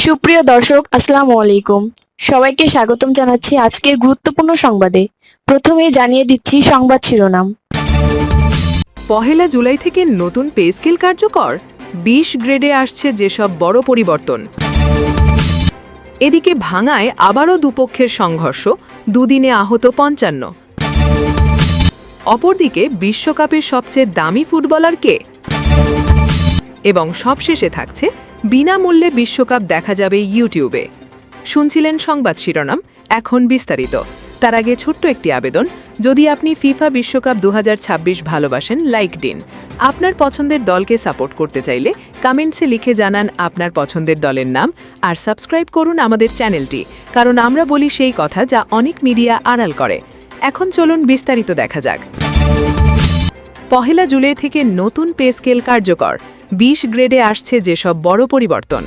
সুপ্রিয় দর্শক, আসসালামু আলাইকুম। সবাইকে স্বাগতম জানাচ্ছি আজকের গুরুত্বপূর্ণ সংবাদে। প্রথমেই জানিয়ে দিচ্ছি সংবাদ শিরোনাম। পহেলা জুলাই থেকে নতুন পে স্কেল কার্যকর, ২০ গ্রেডে আসছে যেসব বড় পরিবর্তন। এদিকে ভাঙায় আবারও দুপক্ষের সংঘর্ষ, দুদিনে আহত ৫৫। অপরদিকে বিশ্বকাপের সবচেয়ে দামি ফুটবলার কে? এবং সবশেষে থাকছে বিনামূল্যে বিশ্বকাপ দেখা যাবে ইউটিউবে। শুনছিলেন সংবাদ শিরোনাম, এখন বিস্তারিত। তার আগে ছোট্ট একটি আবেদন, যদি আপনি ফিফা বিশ্বকাপ ২০২৬ ভালোবাসেন, লাইক দিন। আপনার পছন্দের দলকে সাপোর্ট করতে চাইলে কমেন্টসে লিখে জানান আপনার পছন্দের দলের নাম, আর সাবস্ক্রাইব করুন আমাদের চ্যানেলটি, কারণ আমরা বলি সেই কথা যা অনেক মিডিয়া আড়াল করে। এখন চলুন বিস্তারিত দেখা যাক। পহেলা জুলাই থেকে নতুন পে স্কেল কার্যকর, ২০ গ্রেডে আসছে যেসব বড় পরিবর্তন।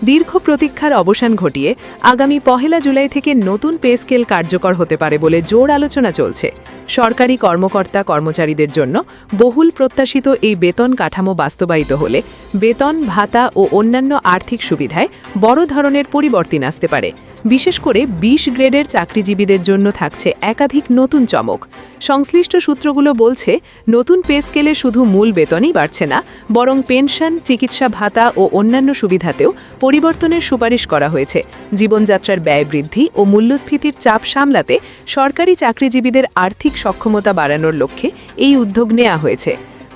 দীর্ঘ প্রতীক্ষার অবসান ঘটিয়ে আগামী পহেলা জুলাই থেকে নতুন পে স্কেল কার্যকর হতে পারে বলে জোর আলোচনা চলছে। সরকারি কর্মকর্তা কর্মচারীদের জন্য বহুল প্রত্যাশিত এই বেতন কাঠামো বাস্তবায়িত হলে বেতন, ভাতা ও অন্যান্য আর্থিক সুবিধায় বড় ধরনের পরিবর্তন আসতে পারে। বিশেষ করে ২০ গ্রেডের চাকরিজীবীদের জন্য থাকছে একাধিক নতুন চমক। সংশ্লিষ্ট সূত্রগুলো বলছে, নতুন পে স্কেলে শুধু মূল বেতনই বাড়ছে না, বরং পেনশন, চিকিৎসা ভাতা ও অন্যান্য সুবিধাতেও পরিবর্তনের সুপারিশ করা হয়েছে। জীবনযাত্রার ব্যয় বৃদ্ধি ও মূল্যস্ফীতির চাপ সামলাতে সরকারি চাকরিজীবীদের আর্থিক সক্ষমতা বাড়ানোর লক্ষ্যে এই উদ্যোগ নেওয়া হয়েছে।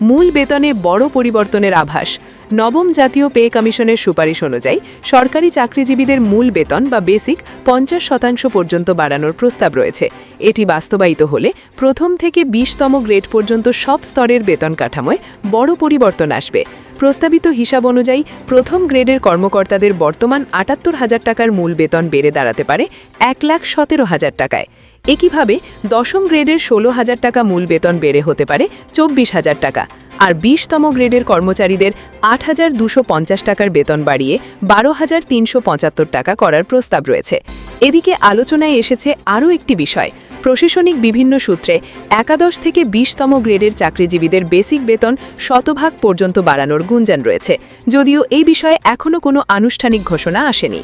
মূল বেতনে বড় পরিবর্তনের আভাস। নবম জাতীয় পে কমিশনের সুপারিশ অনুযায়ী সরকারি চাকরিজীবীদের মূল বেতন বা বেসিক ৫০% পর্যন্ত বাড়ানোর প্রস্তাব রয়েছে। এটি বাস্তবায়িত হলে প্রথম থেকে ২০তম গ্রেড পর্যন্ত সব স্তরের বেতন কাঠামোয় বড় পরিবর্তন আসবে। প্রস্তাবিত হিসাব অনুযায়ী প্রথম গ্রেডের কর্মকর্তাদের বর্তমান ৭৮,০০০ টাকার মূল বেতন বেড়ে দাঁড়াতে পারে ১,১৭,০০০ টাকায়। একইভাবে দশম গ্রেডের ১৬,০০০ টাকা মূল বেতন বেড়ে হতে পারে ২৪,০০০ টাকা, আর ২০তম গ্রেডের কর্মচারীদের ৮,২৫০ টাকার বেতন বাড়িয়ে ১২,৩৭৫ টাকা করার প্রস্তাব রয়েছে। এদিকে আলোচনায় এসেছে আরও একটি বিষয়। প্রশাসনিক বিভিন্ন সূত্রে একাদশ থেকে ২০তম গ্রেডের চাকরিজীবীদের বেসিক বেতন ১০০% পর্যন্ত বাড়ানোর গুঞ্জন রয়েছে, যদিও এই বিষয়ে এখনও কোনো আনুষ্ঠানিক ঘোষণা আসেনি।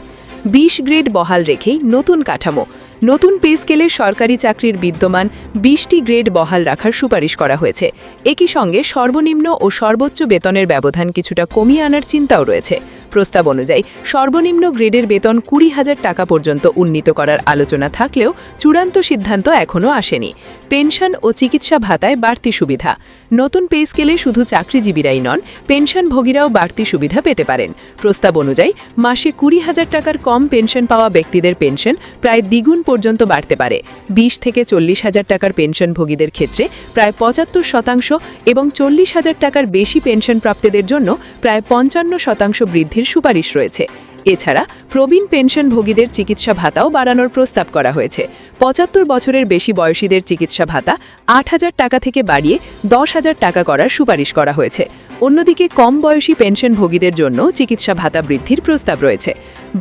২০ গ্রেড বহাল রেখেই নতুন কাঠামো। নতুন পে স্কেলে সরকারি চাকরির বিদ্যমান ২০টি গ্রেড বহাল রাখার সুপারিশ করা হয়েছে। একই সঙ্গে সর্বনিম্ন ও সর্বোচ্চ বেতনের ব্যবধান কিছুটা কমিয়ে আনার চিন্তাও রয়েছে। প্রস্তাব অনুযায়ী সর্বনিম্ন গ্রেডের বেতন ২০,০০০ টাকা পর্যন্ত উন্নীত করার আলোচনা থাকলেও চূড়ান্ত সিদ্ধান্ত এখনও আসেনি। পেনশন ও চিকিৎসা ভাতায় বাড়তি সুবিধা। নতুন পে স্কেলে শুধু চাকরিজীবীরাই নন, পেনশনভোগীরাও বাড়তি সুবিধা পেতে পারেন। প্রস্তাব অনুযায়ী মাসে ২০,০০০ টাকার কম পেনশন পাওয়া ব্যক্তিদের পেনশন প্রায় দ্বিগুণ পর্যন্ত বাড়তে পারে। ২০ থেকে ৪০,০০০ টাকার পেনশনভোগীদের ক্ষেত্রে প্রায় ৭৫% এবং ৪০,০০০ টাকার বেশি পেনশন প্রাপ্তদের জন্য প্রায় ৫৫% বৃদ্ধির সুপারিশ রয়েছে। এছাড়া প্রবীণ পেনশনভোগীদের চিকিৎসা ভাতাও বাড়ানোর প্রস্তাব করা হয়েছে। ৭৫ বছরের বেশি বয়সীদের চিকিৎসা ভাতা ৮,০০০ টাকা থেকে বাড়িয়ে ১০,০০০ টাকা করার সুপারিশ করা হয়েছে। অন্যদিকে কম বয়সী পেনশনভোগীদের জন্য চিকিৎসা ভাতা বৃদ্ধির প্রস্তাব রয়েছে।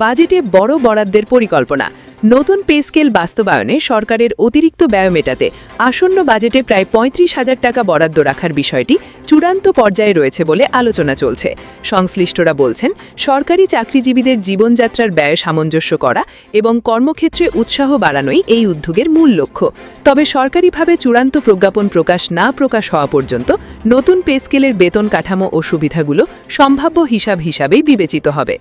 বাজেটে বড় বরাদ্দের পরিকল্পনা। নতুন পে স্কেল বাস্তবায়নে সরকারের অতিরিক্ত ব্যয় মেটাতে আসন্ন বাজেটে প্রায় ৩৫,০০০ টাকা বরাদ্দ রাখার বিষয়টি চূড়ান্ত পর্যায়ে রয়েছে বলে আলোচনা চলছে। সংশ্লিষ্টরা বলছেন, সরকারি চাকরিজীবীদের জীবনযাত্রার ব্যয় সামঞ্জস্য করা এবং কর্মক্ষেত্রে উৎসাহ বাড়ানোই এই উদ্যোগের মূল লক্ষ্য। তবে সরকারিভাবে চূড়ান্ত প্রজ্ঞাপন প্রকাশ হওয়া পর্যন্ত নতুন পে স্কেলের বেতন কাঠামো ও সুবিধাগুলো সম্ভাব্য হিসাব হিসাবেই বিবেচিত হবে।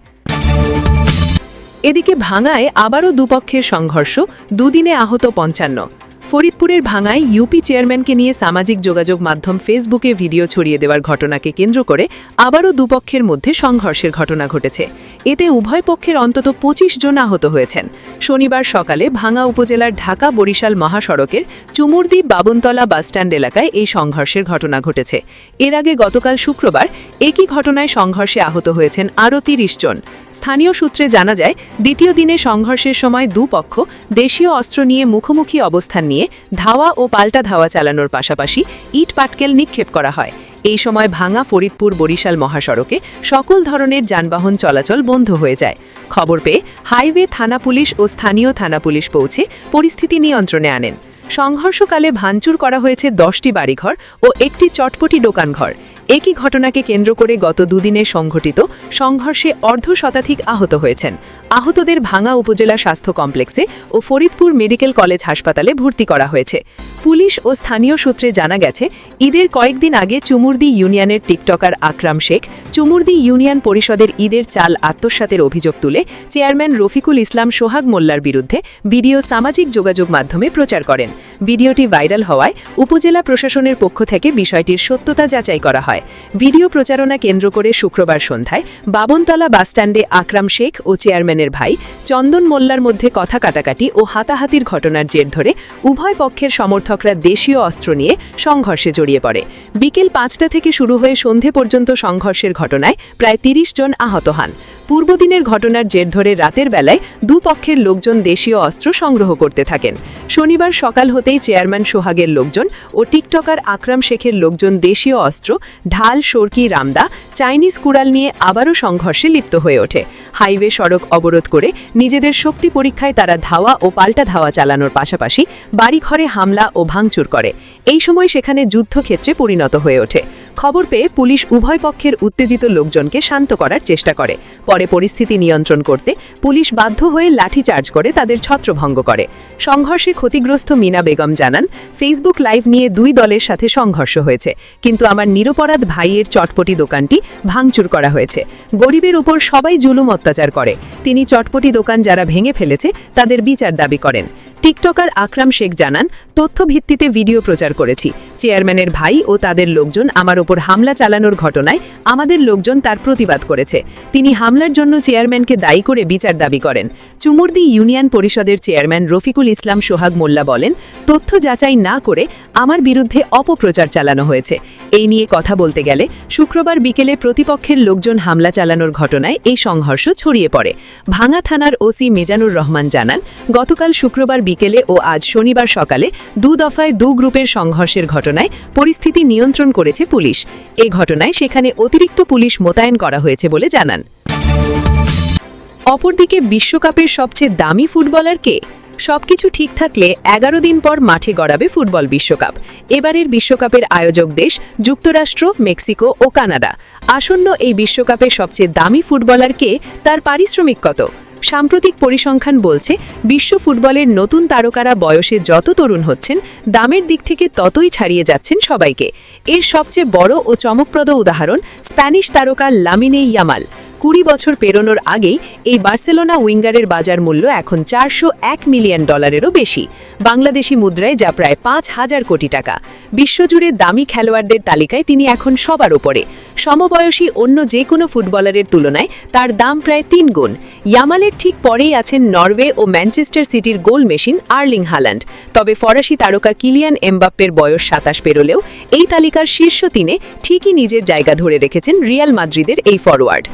এদিকে ভাঙায় আবারও দুপক্ষের সংঘর্ষ, দুদিনে আহত ৫৫। ফরিদপুরের ভাঙায় ইউপি চেয়ারম্যানকে নিয়ে সামাজিক যোগাযোগ মাধ্যম ফেসবুকে ভিডিও ছড়িয়ে দেওয়ার ঘটনাকে কেন্দ্র করে আবারও দুপক্ষের মধ্যে সংঘর্ষের ঘটনা ঘটেছে। এতে উভয় পক্ষের অন্তত ২৫ জন আহত হয়েছেন। শনিবার সকালে ভাঙা উপজেলার ঢাকা-বরিশাল মহাসড়কের চুমুরদ্বীপ বাবনতলা বাসস্ট্যান্ড এলাকায় এই সংঘর্ষের ঘটনা ঘটেছে। এর আগে গতকাল শুক্রবার একই ঘটনায় সংঘর্ষে আহত হয়েছেন আরও ৩০ জন। স্থানীয় সূত্রে জানা যায়, দ্বিতীয় দিনে সংঘর্ষের সময় দুপক্ষ দেশীয় অস্ত্র নিয়ে মুখোমুখি অবস্থান নিয়ে ধাওয়া ও পাল্টা ধাওয়া চালানোর পাশাপাশি ইট পাটকেল নিক্ষেপ করা হয়। এই সময় ভাঙা ফরিদপুর বরিশাল মহাসড়কে সকল ধরনের যানবাহন চলাচল বন্ধ হয়ে যায়। খবর পেয়ে হাইওয়ে থানা পুলিশ ও স্থানীয় থানা পুলিশ পৌঁছে পরিস্থিতি নিয়ন্ত্রণে আনেন। সংঘর্ষকালে ভাঙচুর করা হয়েছে 10টি বাড়িঘর ও একটি চটপটি দোকানঘর। একই ঘটনাকে কেন্দ্র করে গত দুদিনে সংঘটিত সংঘর্ষে অর্ধশতাধিক আহত হয়েছেন। আহতদের ভাঙা উপজেলা স্বাস্থ্য কমপ্লেক্সে ও ফরিদপুর মেডিকেল কলেজ হাসপাতালে ভর্তি করা হয়েছে। পুলিশ ও স্থানীয় সূত্রে জানা গেছে, ঈদের কয়েকদিন আগে চুমুরদি ইউনিয়নের টিকটকার আকরাম শেখ চুমুরদি ইউনিয়ন পরিষদের ঈদের চাল আত্মসাতের অভিযোগ তুলে চেয়ারম্যান রফিকুল ইসলাম সোহাগ মোল্লার বিরুদ্ধে ভিডিও সামাজিক যোগাযোগ মাধ্যমে প্রচার করেন। ভিডিওটি ভাইরাল হওয়ায় উপজেলা প্রশাসনের পক্ষ থেকে বিষয়টির সত্যতা যাচাই করা হয়। ভিডিও প্রচারণা কেন্দ্র করে শুক্রবার সন্ধ্যায় বাবনতলা বাসস্ট্যান্ডে আকরাম শেখ ও চেয়ারম্যানের ভাই চন্দন মোল্লার মধ্যে কথা কাটাকাটি ও হাতাহাতির ঘটনার জের ধরে উভয় পক্ষের সমর্থকরা দেশীয় অস্ত্র নিয়ে সংঘর্ষে জড়িয়ে পড়ে। বিকেল 5টা থেকে শুরু হয়ে সন্ধে পর্যন্ত সংঘর্ষের ঘটনায় প্রায় 30 জন আহত হন। পূর্বদিনের ঘটনার জের ধরে রাতের বেলায় দুপক্ষের লোকজন দেশীয় অস্ত্র সংগ্রহ করতে থাকেন। শনিবার সকাল হতেই চেয়ারম্যান সোহাগের লোকজন ও টিকটকার আকরাম শেখের লোকজন দেশীয় অস্ত্র, ঢাল, সরকি, রামদা, চাইনিজ কুড়াল নিয়ে আবারও সংঘর্ষে লিপ্ত হয়ে ওঠে। হাইওয়ে সড়ক অবরোধ করে নিজেদের শক্তি পরীক্ষায় তারা ধাওয়া ও পাল্টা ধাওয়া চালানোর পাশাপাশি বাড়িঘরে হামলা ও ভাঙচুর করে। এই সময় সেখানে যুদ্ধক্ষেত্রে পরিণত হয়ে ওঠে। খবর পেয়ে পুলিশ উভয় পক্ষের উত্তেজিত লোকজনকে শান্ত করার চেষ্টা করে। পরে পরিস্থিতি নিয়ন্ত্রণ করতে পুলিশ বাধ্য হয়ে লাঠিচার্জ করে তাদের ছত্রভঙ্গ করে। সংঘর্ষে ক্ষতিগ্রস্ত মিনা বেগম জানান, ফেসবুক লাইভ নিয়ে দুই দলের সাথে সংঘর্ষ হয়েছে, কিন্তু আমার নিরপরাধ ভাইয়ের চটপটি দোকানটি ভাঙচুর করা হয়েছে। গরিবের উপর সবাই জুলুম অত্যাচার করে। তিনি চটপটি দোকান যারা ভেঙে ফেলেছে তাদের বিচার দাবি করেন। টিকটকার আকরাম শেখ জানান, তথ্য ভিত্তিতে ভিডিও প্রচার করেছি। চেয়ারম্যানের ভাই ও তাদের লোকজন আমার ওপর হামলা চালানোর ঘটনায় আমাদের লোকজন তার প্রতিবাদ করেছে। তিনি হামলার জন্য চেয়ারম্যানকে দায়ী করে বিচার দাবি করেন। চুমুরদি ইউনিয়ন পরিষদের চেয়ারম্যান রফিকুল ইসলাম সোহাগ মোল্লা বলেন, তথ্য যাচাই না করে আমার বিরুদ্ধে অপপ্রচার চালানো হয়েছে। এই নিয়ে কথা বলতে গেলে শুক্রবার বিকেলে প্রতিপক্ষের লোকজন হামলা চালানোর ঘটনায় এই সংঘর্ষ ছড়িয়ে পড়ে। ভাঙা থানার ওসি মিজানুর রহমান জানান, গতকাল শুক্রবার বিকেলে ও আজ শনিবার সকালে দু দফায় দু গ্রুপের সংঘর্ষের ঘটনায় পরিস্থিতি নিয়ন্ত্রণ করেছে পুলিশ। এই ঘটনায় সেখানে অতিরিক্ত পুলিশ মোতায়েন করা হয়েছে বলে জানান। অপরদিকে বিশ্বকাপের সবচেয়ে দামি ফুটবলার কে? সবকিছু ঠিক থাকলে 11 দিন পর মাঠে গড়াবে ফুটবল বিশ্বকাপ। এবারের বিশ্বকাপের আয়োজক দেশ যুক্তরাষ্ট্র, মেক্সিকো ও কানাডা। আসন্ন এই বিশ্বকাপের সবচেয়ে দামি ফুটবলার কে, তার পারিশ্রমিক কত? সাম্প্রতিক পরিসংখ্যান বলছে, বিশ্ব ফুটবলের নতুন তারকারা বয়সে যত তরুণ হচ্ছেন, দামের দিক থেকে ততই ছাড়িয়ে যাচ্ছেন সবাইকে। এর সবচেয়ে বড় ও চমকপ্রদ উদাহরণ স্প্যানিশ তারকা লামিনে ইয়ামাল। 20 বছর পেরোনোর আগেই এই বার্সেলোনা উইঙ্গারের বাজার মূল্য এখন $401 মিলিয়ন বেশি, বাংলাদেশি মুদ্রায় যা প্রায় 5,000 কোটি টাকা। বিশ্বজুড়ে দামি খেলোয়াড়দের তালিকায় তিনি এখন সবার উপরে। সমবয়সী অন্য যে কোনো ফুটবলারের তুলনায় তার দাম প্রায় 3 গুণ। ইয়ামালের ঠিক পরেই আছেন নরওয়ে ও ম্যানচেস্টার সিটির গোল মেশিন আর্লিং হাল্যান্ড। তবে ফরাসি তারকা কিলিয়ান এমবাপ্পের বয়স 27 পেরোলেও এই তালিকার শীর্ষ 3-এ ঠিকই নিজের জায়গা ধরে রেখেছেন রিয়াল মাদ্রিদের এই ফরোয়ার্ড।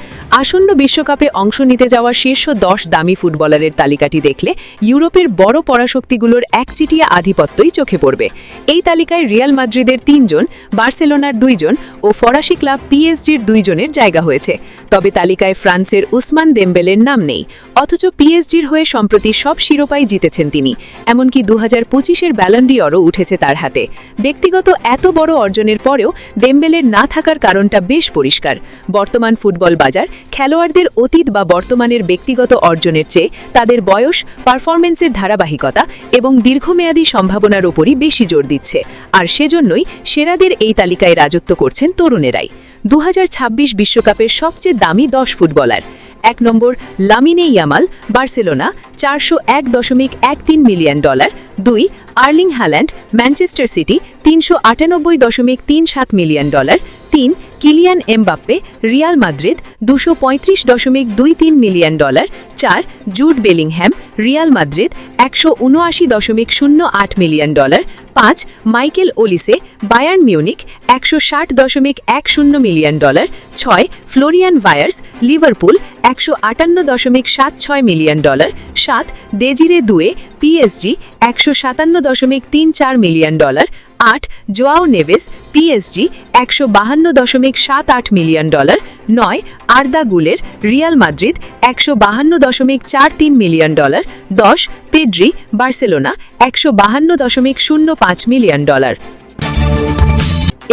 আসন্ন বিশ্বকাপে অংশ নিতে যাওয়া শীর্ষ 10 দামি ফুটবলারের তালিকাটি দেখলে ইউরোপের বড় পরাশক্তিগুলোর একচিটিয়া আধিপত্যই চোখে পড়বে। এই তালিকায় রিয়াল মাদ্রিদের 3 জন, বার্সেলোনার 2 জন ও ফরাসি ক্লাব পিএসজির 2 জনের জায়গা হয়েছে। তবে তালিকায় ফ্রান্সের উসমান দেমবেলের নাম নেই। অথচ পিএসজির হয়ে সম্প্রতি সব শিরোপাই জিতেছেন তিনি। এমনকি 2025-এর ব্যালন ডি'অরও উঠেছে তার হাতে। ব্যক্তিগত এত বড় অর্জনের পরেও দেমবেলের না থাকার কারণটা বেশ পরিষ্কার। বর্তমান ফুটবল বাজার খেলোয়াড়দের অতীত বা বর্তমানের ব্যক্তিগত অর্জনের চেয়ে তাদের বয়স, পারফরমেন্সের ধারাবাহিকতা এবং দীর্ঘমেয়াদী সম্ভাবনার উপরই বেশি জোর দিচ্ছে। আর সেজন্যই সেরাদের এই তালিকায় রাজত্ব করছেন তরুণেরাই। 2026 বিশ্বকাপের সবচেয়ে দামি 10 ফুটবলার। 1 নম্বর Lamine Yamal, Barcelona, $401.13 million. 2 Erling Haaland, Manchester City, $398.37 million. 3 Kylian Mbappe, Real Madrid, $235.23 million. 4 Jude Bellingham, Real Madrid, $179.08 million. 5 Michael Olise, Bayern Munich, $160.10 million. 6 Florian Wirtz, Liverpool, $158.76 million. 7 Desire Doue, PSG, $157.34 million. 8 Joao Neves, PSG, $152.78 million. 9 Arda Guler, Real Madrid, $152.43 million. 10 Pedri, Barcelona, $152.05 million.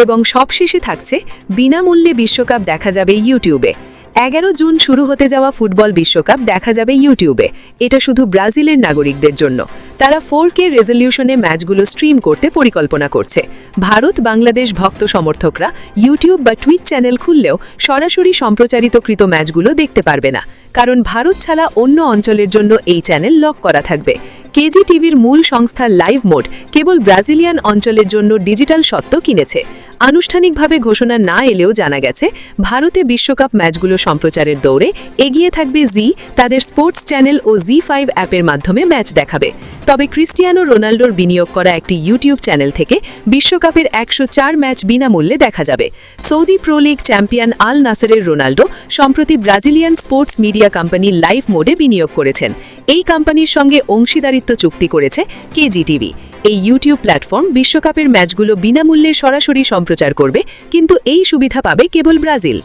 এবং সবশেষে থাকছে, বিনামূল্যে বিশ্বকাপ দেখা যাবে ইউটিউবে। 11 June শুরু হতে যাওয়া ফুটবল বিশ্বকাপ দেখা যাবে ইউটিউবে। এটা শুধু ব্রাজিলের নাগরিকদের জন্য। তারা 4K রেজলিউশনে ম্যাচগুলো স্ট্রিম করতে পরিকল্পনা করছে। ভারত বাংলাদেশ ভক্ত সমর্থকরা ইউটিউব বা টুইচ চ্যানেল খুললেও সরাসরি সম্প্রচারিতকৃত ম্যাচগুলো দেখতে পারবে না, কারণ ভারত ছাড়া অন্য অঞ্চলের জন্য এই চ্যানেল লক করা থাকবে। কেজি টিভির মূল সংস্থা লাইভ মোড কেবল ব্রাজিলিয়ান অঞ্চলের জন্য ডিজিটাল স্বত্ব কিনেছে। আনুষ্ঠানিকভাবে ঘোষণা না এলেও জানা গেছে ভারতে বিশ্বকাপ ম্যাচগুলো সম্প্রচারের দৌড়ে এগিয়ে থাকবে জি, তাদের স্পোর্টস চ্যানেল ও জি5 অ্যাপের মাধ্যমে ম্যাচ দেখাবে। তবে ক্রিস্টিয়ানো রোনাল্ডোর বিনিয়োগ করা একটি ইউটিউব চ্যানেল থেকে বিশ্বকাপের 104 ম্যাচ বিনামূল্যে দেখা যাবে। সৌদি প্রো লিগ চ্যাম্পিয়ন আল নাসেরের রোনাল্ডো সম্প্রতি Brazilian sports media company live মোডে বিনিয়োগ করেছেন। এই কোম্পানির সঙ্গে অংশীদারিত্ব চুক্তি করেছে কেজি টিভি। এই ইউটিউব প্ল্যাটফর্ম বিশ্বকাপের ম্যাচগুলো বিনামূল্যে সরাসরি সম্প্রচার করবে, কিন্তু এই সুবিধা পাবে কেবল ব্রাজিল।